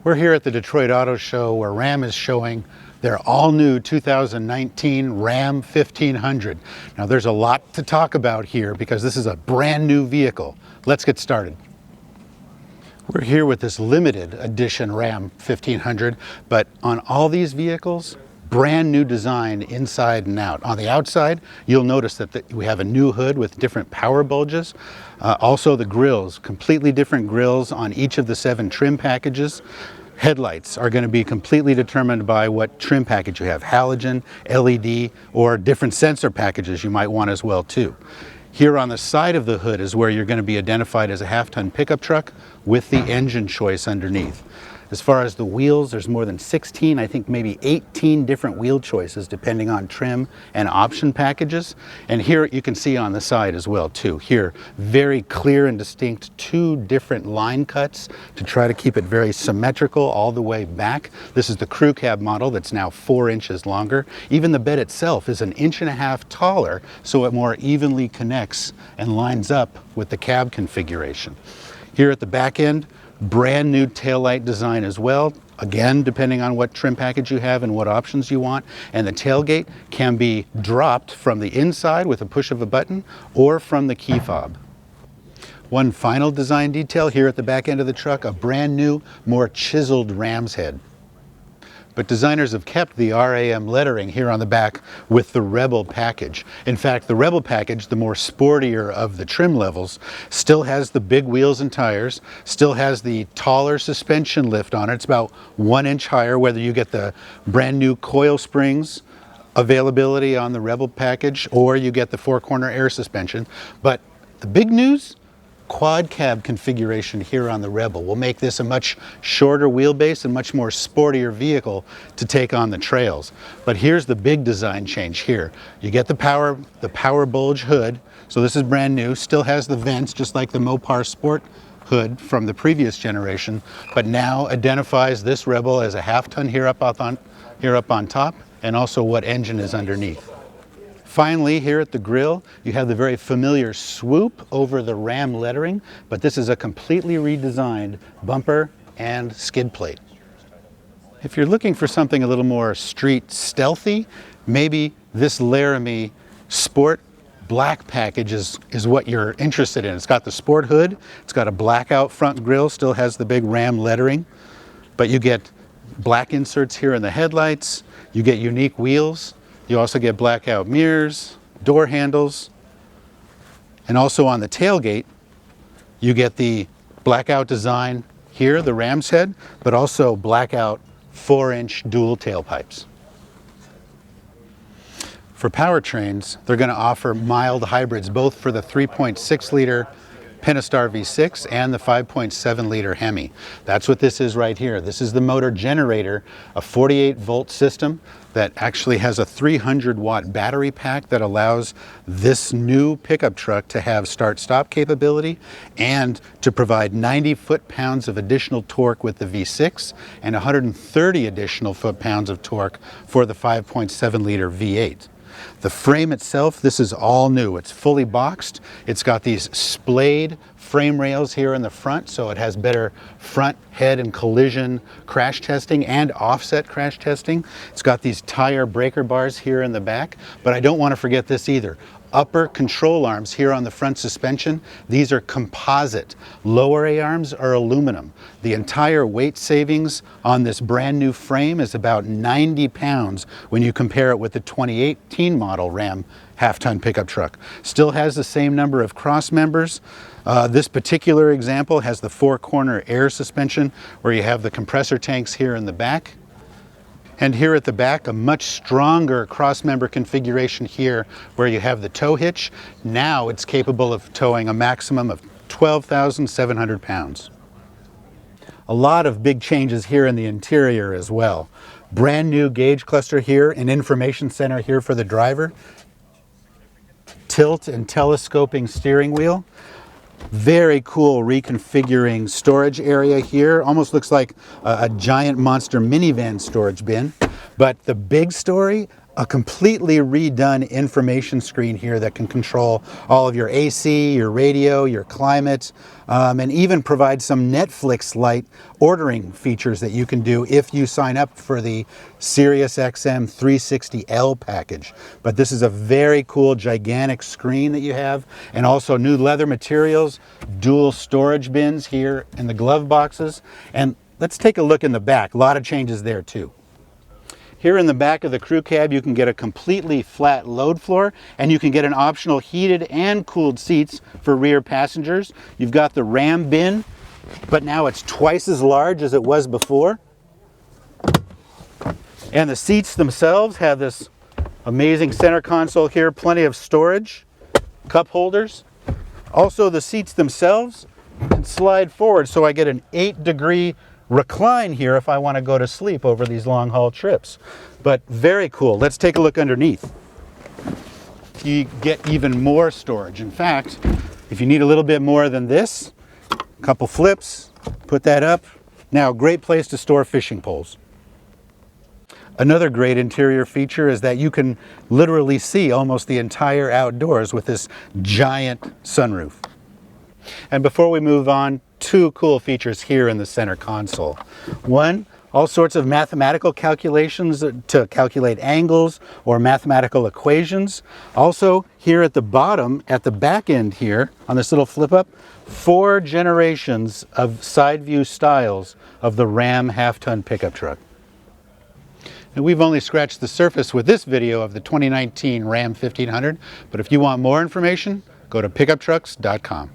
We're here at the Detroit Auto Show where Ram is showing their all-new 2019 Ram 1500. Now there's a lot to talk about here because this is a brand new vehicle. Let's get started. We're here with this limited edition Ram 1500, but on all these vehicles, brand new design inside and out. On the outside, you'll notice that we have a new hood with different power bulges. Also the grills, completely different grills on each of the 7 trim packages. Headlights are going to be completely determined by what trim package you have, halogen, LED, or different sensor packages you might want as well too. Here on the side of the hood is where you're going to be identified as a half-ton pickup truck with the engine choice underneath. As far as the wheels, there's more than 16, I think maybe 18 different wheel choices depending on trim and option packages. And here you can see on the side as well too. Here, very clear and distinct 2 different line cuts to try to keep it very symmetrical all the way back. This is the crew cab model that's now 4 inches longer. Even the bed itself is 1.5 inches taller, so it more evenly connects and lines up with the cab configuration. Here at the back end, brand new taillight design as well, again depending on what trim package you have and what options you want. And the tailgate can be dropped from the inside with a push of a button or from the key fob. One final design detail here at the back end of the truck, a brand new, more chiseled ram's head. But designers have kept the RAM lettering here on the back with the Rebel package. In fact, the Rebel package, the more sportier of the trim levels, still has the big wheels and tires, still has the taller suspension lift on it. It's about 1 inch higher, whether you get the brand new coil springs availability on the Rebel package or you get the 4-corner air suspension. But the big news, quad cab configuration here on the Rebel will make this a much shorter wheelbase and much more sportier vehicle to take on the trails. But here's the big design change here. You get the power bulge hood, so this is brand new, still has the vents just like the Mopar Sport hood from the previous generation, but now identifies this Rebel as a half-ton here up on top, and also what engine is underneath. Finally, here at the grille, you have the very familiar swoop over the Ram lettering, but this is a completely redesigned bumper and skid plate. If you're looking for something a little more street stealthy, maybe this Laramie Sport black package is what you're interested in. It's got the sport hood, it's got a blackout front grille, still has the big Ram lettering, but you get black inserts here in the headlights, you get unique wheels. You also get blackout mirrors, door handles, and also on the tailgate, you get the blackout design here, the ram's head, but also blackout 4-inch dual tailpipes. For powertrains, they're going to offer mild hybrids, both for the 3.6-liter Pentastar V6 and the 5.7-liter Hemi. That's what this is right here. This is the motor generator, a 48-volt system that actually has a 300-watt battery pack that allows this new pickup truck to have start-stop capability and to provide 90 foot-pounds of additional torque with the V6 and 130 additional foot-pounds of torque for the 5.7-liter V8. The frame itself, this is all new. It's fully boxed. It's got these splayed frame rails here in the front, so it has better front, head, and collision crash testing and offset crash testing. It's got these tire breaker bars here in the back, but I don't want to forget this either. Upper control arms here on the front suspension, these are composite. Lower A-arms are aluminum. The entire weight savings on this brand new frame is about 90 pounds when you compare it with the 2018 model Ram half-ton pickup truck. Still has the same number of cross members. This particular example has the 4-corner air suspension where you have the compressor tanks here in the back. And here at the back, a much stronger cross-member configuration here where you have the tow hitch. Now it's capable of towing a maximum of 12,700 pounds. A lot of big changes here in the interior as well. Brand new gauge cluster here, an information center here for the driver. Tilt and telescoping steering wheel. Very cool reconfiguring storage area here. Almost looks like a giant monster minivan storage bin. But the big story, a completely redone information screen here that can control all of your AC, your radio, your climate, and even provide some Netflix-like ordering features that you can do if you sign up for the SiriusXM 360L package. But this is a very cool, gigantic screen that you have, and also new leather materials, dual storage bins here in the glove boxes. And let's take a look in the back. A lot of changes there too. Here in the back of the crew cab, you can get a completely flat load floor, and you can get an optional heated and cooled seats for rear passengers. You've got the Ram bin, but now it's twice as large as it was before. And the seats themselves have this amazing center console here, plenty of storage, cup holders. Also, the seats themselves can slide forward, so I get an 8-degree recline here if I want to go to sleep over these long haul trips. But very cool. Let's take a look underneath. You get even more storage. In fact, if you need a little bit more than this, a couple flips, put that up. Now, great place to store fishing poles. Another great interior feature is that you can literally see almost the entire outdoors with this giant sunroof. And before we move on, two cool features here in the center console. One, all sorts of mathematical calculations to calculate angles or mathematical equations. Also, here at the bottom, at the back end here, on this little flip up, 4 generations of side view styles of the Ram half-ton pickup truck. And we've only scratched the surface with this video of the 2019 Ram 1500, but if you want more information, go to pickuptrucks.com.